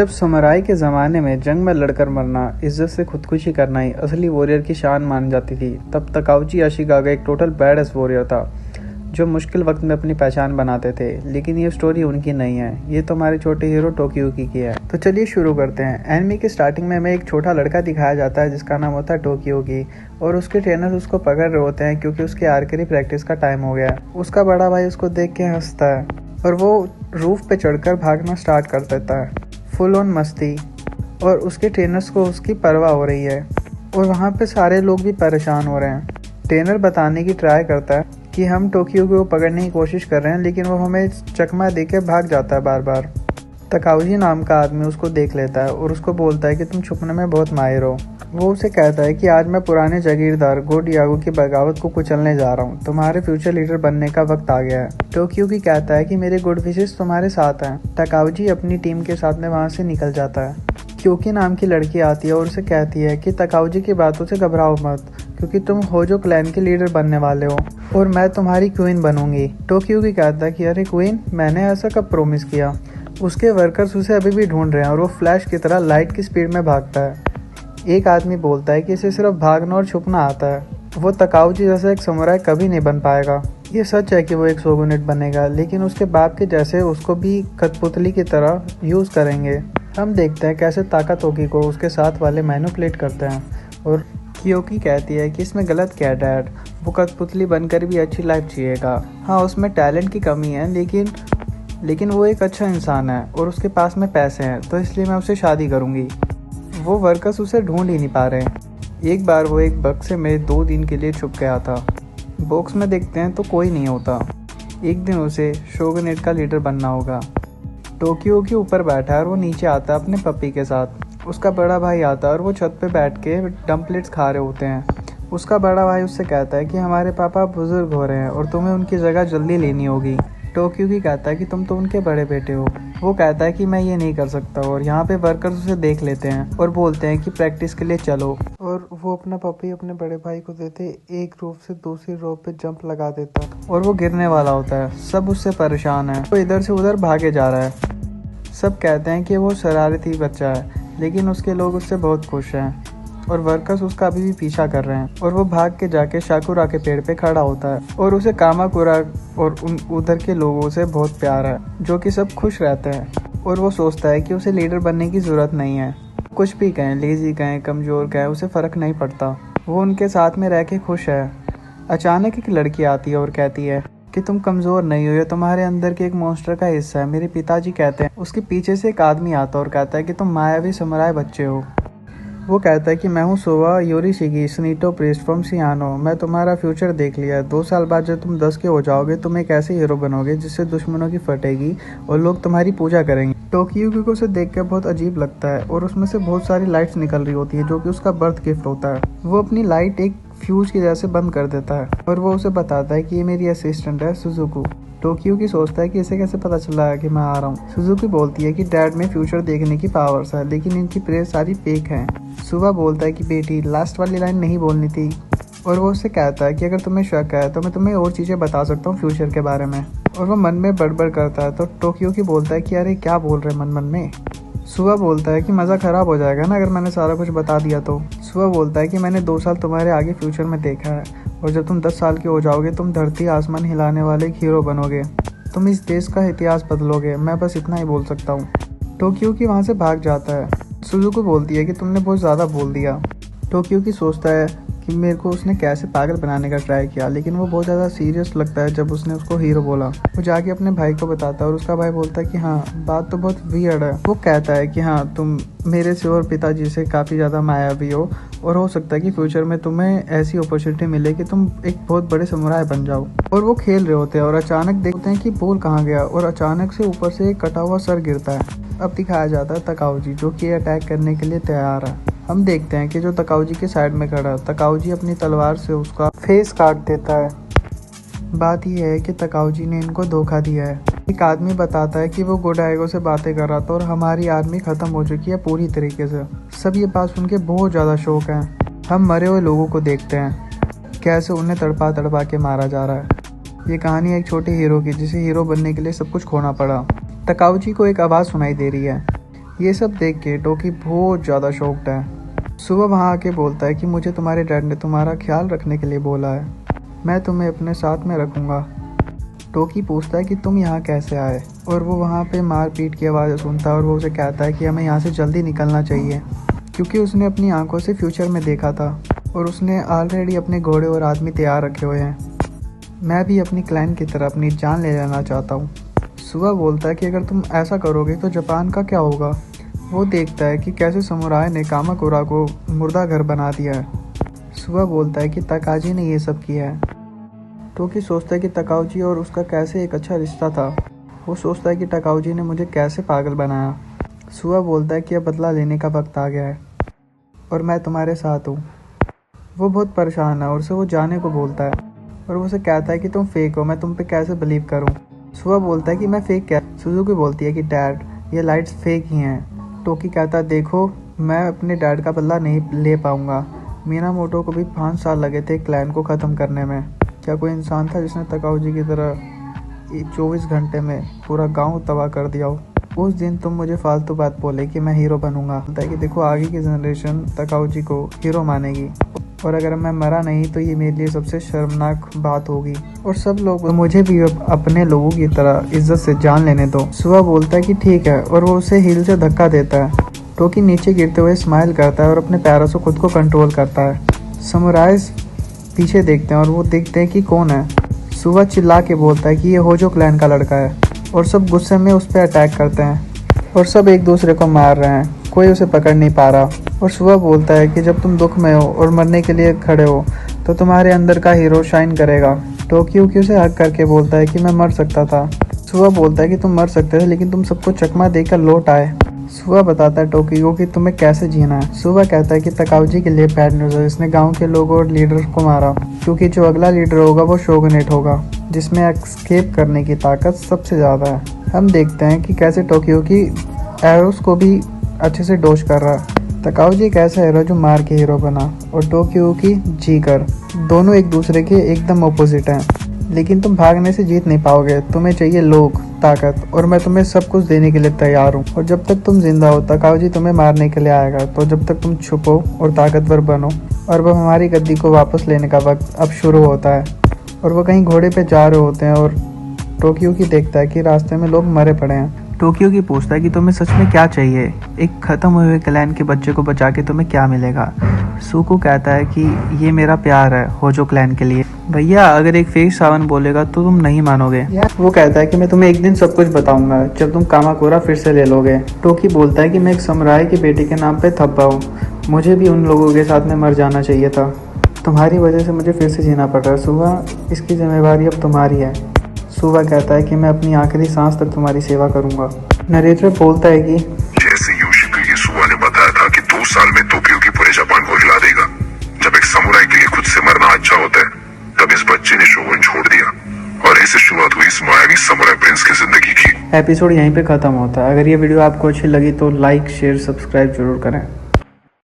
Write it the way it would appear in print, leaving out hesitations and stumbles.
जब समुराई के ज़माने में जंग में लड़कर मरना, इज्जत से खुदकुशी करना ही असली वॉरियर की शान मानी जाती थी, तब तकाउची अशिकागा एक टोटल बैडएस वॉरियर था जो मुश्किल वक्त में अपनी पहचान बनाते थे। लेकिन ये स्टोरी उनकी नहीं है, ये तो हमारे छोटे हीरो टोकियुकी की है। तो चलिए शुरू करते हैं। एनिमे की स्टार्टिंग में हमें एक छोटा लड़का दिखाया जाता है जिसका नाम होता है टोकियुकी, और उसके ट्रेनर उसको पकड़ रहे होते हैं क्योंकि उसकी आर्चरी प्रैक्टिस का टाइम हो गया है। उसका बड़ा भाई उसको देख के हंसता है और वो रूफ पे चढ़कर भागना स्टार्ट कर देता है, फुल ऑन मस्ती। और उसके ट्रेनर्स को उसकी परवाह हो रही है और वहाँ पे सारे लोग भी परेशान हो रहे हैं। ट्रेनर बताने की ट्राई करता है कि हम टोक्यो को पकड़ने की कोशिश कर रहे हैं, लेकिन वो हमें चकमा देके भाग जाता है बार बार। तकाउजी नाम का आदमी उसको देख लेता है और उसको बोलता है कि तुम छुपने में बहुत माहिर हो। वो उसे कहता है कि आज मैं पुराने जागीरदार गो डियागो की बगावत को कुचलने जा रहा हूँ, तुम्हारे फ्यूचर लीडर बनने का वक्त आ गया है। टोक्युकी कहता है कि मेरे गुड विशेस तुम्हारे साथ हैं। तकाउजी अपनी टीम के साथ में वहाँ से निकल जाता है। क्योंकि नाम की लड़की आती है और उसे कहती है कि तकाउजी की बातों से घबराओ मत, क्योंकि तुम होजो क्लैन के लीडर बनने वाले हो और मैं तुम्हारी क्वीन बनूंगी। टोक्युकी कहता है कि अरे क्वीन, मैंने ऐसा कब प्रॉमिस किया। उसके वर्कर्स उसे अभी भी ढूंढ रहे हैं और वो फ्लैश की तरह लाइट की स्पीड में भागता है। एक आदमी बोलता है कि इसे सिर्फ भागना और छुपना आता है, वो तकाउजी जैसा एक समुराई कभी नहीं बन पाएगा। ये सच है कि वो एक शोगुनेट बनेगा, लेकिन उसके बाप के जैसे उसको भी कठपुतली की तरह यूज़ करेंगे। हम देखते हैं कैसे ताकातोकी को उसके साथ वाले मैनिपुलेट करते हैं और कियोकी कहती है कि इसमें गलत क्या है डैड, वो कठपुतली बनकर भी अच्छी लाइफ जिएगा। हाँ, उसमें टैलेंट की कमी है, लेकिन वो एक अच्छा इंसान है और उसके पास में पैसे हैं, तो इसलिए मैं उससे शादी करूँगी। वो वर्कर्स उसे ढूंढ ही नहीं पा रहे। एक बार वो एक बक्से में 2 दिन के लिए छुप गया था। बॉक्स में देखते हैं तो कोई नहीं होता। एक दिन उसे शोगुनेट का लीडर बनना होगा। टोक्यो के ऊपर बैठा है और वो नीचे आता है अपने पपी के साथ। उसका बड़ा भाई आता है और वो छत पे बैठ के डम्पलेट्स खा रहे होते हैं। उसका बड़ा भाई उससे कहता है कि हमारे पापा बुजुर्ग हो रहे हैं और तुम्हें उनकी जगह जल्दी लेनी होगी। टोक्युकी कहता है कि तुम तो उनके बड़े बेटे हो। वो कहता है कि मैं ये नहीं कर सकता, और यहाँ पे वर्कर्स उसे देख लेते हैं और बोलते हैं कि प्रैक्टिस के लिए चलो। और वो अपना पपी अपने बड़े भाई को देते, एक रोप से दूसरी रोप पे जंप लगा देता है और वो गिरने वाला होता है। सब उससे परेशान है, वो इधर से उधर भागे जा रहा है। सब कहते हैं कि वो शरारती बच्चा है, लेकिन उसके लोग उससे बहुत खुश हैं और वर्कर्स उसका अभी भी पीछा कर रहे हैं। और वो भाग के जाके शाकुरा के पेड़ पे खड़ा होता है और उसे कामाकुरा और उधर के लोगों से बहुत प्यार है, जो कि सब खुश रहते हैं। और वो सोचता है कि उसे लीडर बनने की ज़रूरत नहीं है। कुछ भी कहें, लेजी कहें, कमज़ोर कहें, उसे फ़र्क नहीं पड़ता। वो उनके साथ में रह के खुश है। अचानक एक लड़की आती है और कहती है कि तुम कमज़ोर नहीं हो, ये तुम्हारे अंदर के एक मॉन्स्टर का हिस्सा है, मेरे पिताजी कहते हैं। उसके पीछे से एक आदमी आता है और कहता है कि तुम मायावी समुराई बच्चे हो। वो कहता है कि मैं हूँ सोवा योरीशिगी स्नीटो प्रीस्ट फ्रॉम सियानो, मैं तुम्हारा फ्यूचर देख लिया है। 2 साल बाद जब तुम 10 के हो जाओगे, तुम एक ऐसे हीरो बनोगे जिससे दुश्मनों की फटेगी और लोग तुम्हारी पूजा करेंगे। टोक्युकी को उसे देख कर बहुत अजीब लगता है और उसमें से बहुत सारी लाइट्स निकल रही होती है, जो कि उसका बर्थ गिफ्ट होता है। वो अपनी लाइट एक फ्यूज की जैसे बंद कर देता है और वो उसे बताता है कि ये मेरी असिस्टेंट है सुजुकी। टोक्युकी सोचता है कि इसे कैसे पता चला है कि मैं आ रहा हूँ। सुजुकी बोलती है कि डैड में फ्यूचर देखने की पावर्स है, लेकिन इनकी प्रेयर सारी फेक है। सुबह बोलता है कि बेटी, लास्ट वाली लाइन नहीं बोलनी थी। और वो उससे कहता है कि अगर तुम्हें शक है तो मैं तुम्हें और चीज़ें बता सकता हूँ फ्यूचर के बारे में। और वो मन में बड़बड़ करता है तो टोक्युकी बोलता है कि अरे क्या बोल रहे मन मन में। सुबह बोलता है कि मज़ा ख़राब हो जाएगा ना अगर मैंने सारा कुछ बता दिया तो। सुबह बोलता है कि मैंने 2 साल तुम्हारे आगे फ्यूचर में देखा है, और जब तुम 10 साल के हो जाओगे तुम धरती आसमान हिलाने वाले एक हीरो बनोगे, तुम इस देश का इतिहास बदलोगे। मैं बस इतना ही बोल सकता हूँ। टोक्युकी वहाँ से भाग जाता है। सुजुकी बोलती है कि तुमने बहुत ज़्यादा बोल दिया। टोक्युकी सोचता है कि मेरे को उसने कैसे पागल बनाने का ट्राई किया, लेकिन वो बहुत ज़्यादा सीरियस लगता है जब उसने उसको हीरो बोला। वो जाके अपने भाई को बताता है और उसका भाई बोलता है कि हाँ, बात तो बहुत वियर्ड है। वो कहता है कि हाँ, तुम मेरे से और पिताजी से काफ़ी ज़्यादा मायावी हो और हो सकता है कि फ्यूचर में तुम्हें ऐसी अपॉर्चुनिटी मिले कि तुम एक बहुत बड़े समुराई बन जाओ। और वो खेल रहे होते हैं और अचानक देखते हैं कि बॉल कहाँ गया, और अचानक से ऊपर से एक कटा हुआ सर गिरता है। अब दिखाया जाता है तकाउजी, जो कि अटैक करने के लिए तैयार है। हम देखते हैं कि जो तकाउजी के साइड में खड़ा है, तकाउजी अपनी तलवार से उसका फेस काट देता है। बात यह है कि तकाउजी ने इनको धोखा दिया है। एक आदमी बताता है कि वो गोडाइगो से बातें कर रहा था और हमारी आर्मी खत्म हो चुकी है पूरी तरीके से। सब ये बात सुन के बहुत ज़्यादा शौक है। हम मरे हुए लोगों को देखते हैं कैसे उन्हें तड़पा तड़पा के मारा जा रहा है। ये कहानी एक छोटे हीरो की, जिसे हीरो बनने के लिए सब कुछ खोना पड़ा। तकाउजी को एक आवाज़ सुनाई दे रही है, ये सब देख के टोकी बहुत ज़्यादा शॉक्ड है। सुबह वहाँ आके बोलता है कि मुझे तुम्हारे डैड ने तुम्हारा ख्याल रखने के लिए बोला है, मैं तुम्हें अपने साथ में रखूँगा। टोकी पूछता है कि तुम यहाँ कैसे आए, और वो वहाँ पे मारपीट की आवाज़ सुनता है और वो उसे कहता है कि हमें यहाँ से जल्दी निकलना चाहिए, क्योंकि उसने अपनी आंखों से फ्यूचर में देखा था और उसने ऑलरेडी अपने घोड़े और आदमी तैयार रखे हुए हैं। मैं भी अपनी क्लाइंट की तरह अपनी जान ले लेना चाहता हूँ। सुबह बोलता है कि अगर तुम ऐसा करोगे तो जापान का क्या होगा। वो देखता है कि कैसे समुराय ने कामाकुरा को मुर्दा घर बना दिया है। सुबह बोलता है कि तकाजी ने ये सब किया है। टोकी सोचता है कि तकाउजी और उसका कैसे एक अच्छा रिश्ता था। वो सोचता है कि तकाउजी ने मुझे कैसे पागल बनाया। सुबह बोलता है कि अब बदला लेने का वक्त आ गया है और मैं तुम्हारे साथ हूँ। वो बहुत परेशान है और उसे वो जाने को बोलता है और वो उसे कहता है कि तुम फेक हो, मैं तुम पे कैसे बिलीव करूँ। सुबह बोलता है कि मैं फेक क्या। सुजुकी बोलती है कि डैड ये लाइट्स फेक ही हैं। टोकी कहता है देखो मैं अपने डैड का बदला नहीं ले पाऊँगा। मिनामोटो को भी 5 साल लगे थे क्लैन को ख़त्म करने में। क्या कोई इंसान था जिसने तकाउजी की तरह 24 घंटे में पूरा गांव तबाह कर दिया हो। उस दिन तुम मुझे फालतू बात बोले कि मैं हीरो बनूंगा। बोलता है कि देखो आगे की जनरेशन तकाउजी को हीरो मानेगी और अगर मैं मरा नहीं तो ये मेरे लिए सबसे शर्मनाक बात होगी और सब लोग मुझे भी अपने लोगों की तरह इज्जत से जान लेने दो। सुबह बोलता है कि ठीक है और वो उसे हील से धक्का देता है। टोकी नीचे गिरते हुए स्माइल करता है और अपने पैरों से खुद को कंट्रोल करता है। समुराइज पीछे देखते हैं और वो देखते हैं कि कौन है। सुबह चिल्ला के बोलता है कि ये होजो क्लैन का लड़का है और सब गुस्से में उस पर अटैक करते हैं और सब एक दूसरे को मार रहे हैं। कोई उसे पकड़ नहीं पा रहा और सुबह बोलता है कि जब तुम दुख में हो और मरने के लिए खड़े हो तो तुम्हारे अंदर का हीरो शाइन करेगा। टोक्यो उसे हक करके बोलता है कि मैं मर सकता था। सुबह बोलता है कि तुम मर सकते थे लेकिन तुम सबको चकमा देकर लौट आए। सुबह बताता है टोक्यो कि तुम्हें कैसे जीना है। सुबह कहता है कि तकाउजी के लिए बैड न्यूज़ है, इसने गांव के लोगों और लीडर को मारा, क्योंकि जो अगला लीडर होगा वो शोगुनेट होगा जिसमें एस्केप करने की ताकत सबसे ज़्यादा है। हम देखते हैं कि कैसे टोक्यो की एरोस को भी अच्छे से डोज कर रहा है। तकाउजी एक ऐसा हीरो जो मार के हीरो बना और टोक्यो की जीकर, दोनों एक दूसरे के एकदम अपोजिट हैं। लेकिन तुम भागने से जीत नहीं पाओगे, तुम्हें चाहिए लोग, ताकत, और मैं तुम्हें सब कुछ देने के लिए तैयार हूँ। और जब तक तुम जिंदा हो तकाउजी तुम्हें मारने के लिए आएगा, तो जब तक तुम छुपो और ताकतवर बनो। और वह हमारी गद्दी को वापस लेने का वक्त अब शुरू होता है। और वह कहीं घोड़े पे जा रहे होते हैं और टोक्यो की देखता है कि रास्ते में लोग मरे पड़े हैं। टोक्यो की पूछता है कि तुम्हें सच में क्या चाहिए, एक ख़त्म हुए क्लैन के बच्चे को बचा के तुम्हें क्या मिलेगा। सुकू कहता है कि ये मेरा प्यार है होजो क्लैन के लिए। भैया अगर एक फेक सावन बोलेगा तो तुम नहीं मानोगे। वो कहता है कि मैं तुम्हें एक दिन सब कुछ बताऊंगा जब तुम कामाकुरा फिर से ले लोगे। टोकी बोलता है कि मैं एक समुराई की बेटी के नाम पे थप्पा हूँ, मुझे भी उन लोगों के साथ में मर जाना चाहिए था। तुम्हारी वजह से मुझे फिर से जीना पड़ रहा है सुबह, इसकी जिम्मेवारी अब तुम्हारी है। सुबह कहता है कि मैं अपनी आखिरी सांस तक तुम्हारी सेवा करूंगा। नरेटर बोलता है कि जैसे योशिकी सुबह ने बताया था कि 2 साल में टोक्यो की पूरे जापान को हिला देगा। जब एक समुराई के लिए खुद से मरना अच्छा होता है, तब इस बच्चे ने शोगुन छोड़ दिया और ऐसे शुरुआत हुई इस मायावी समुराई प्रिंस की जिंदगी की। एपिसोड यहीं पे खत्म होता है। अगर ये वीडियो आपको अच्छी लगी तो लाइक शेयर सब्सक्राइब जरूर करें।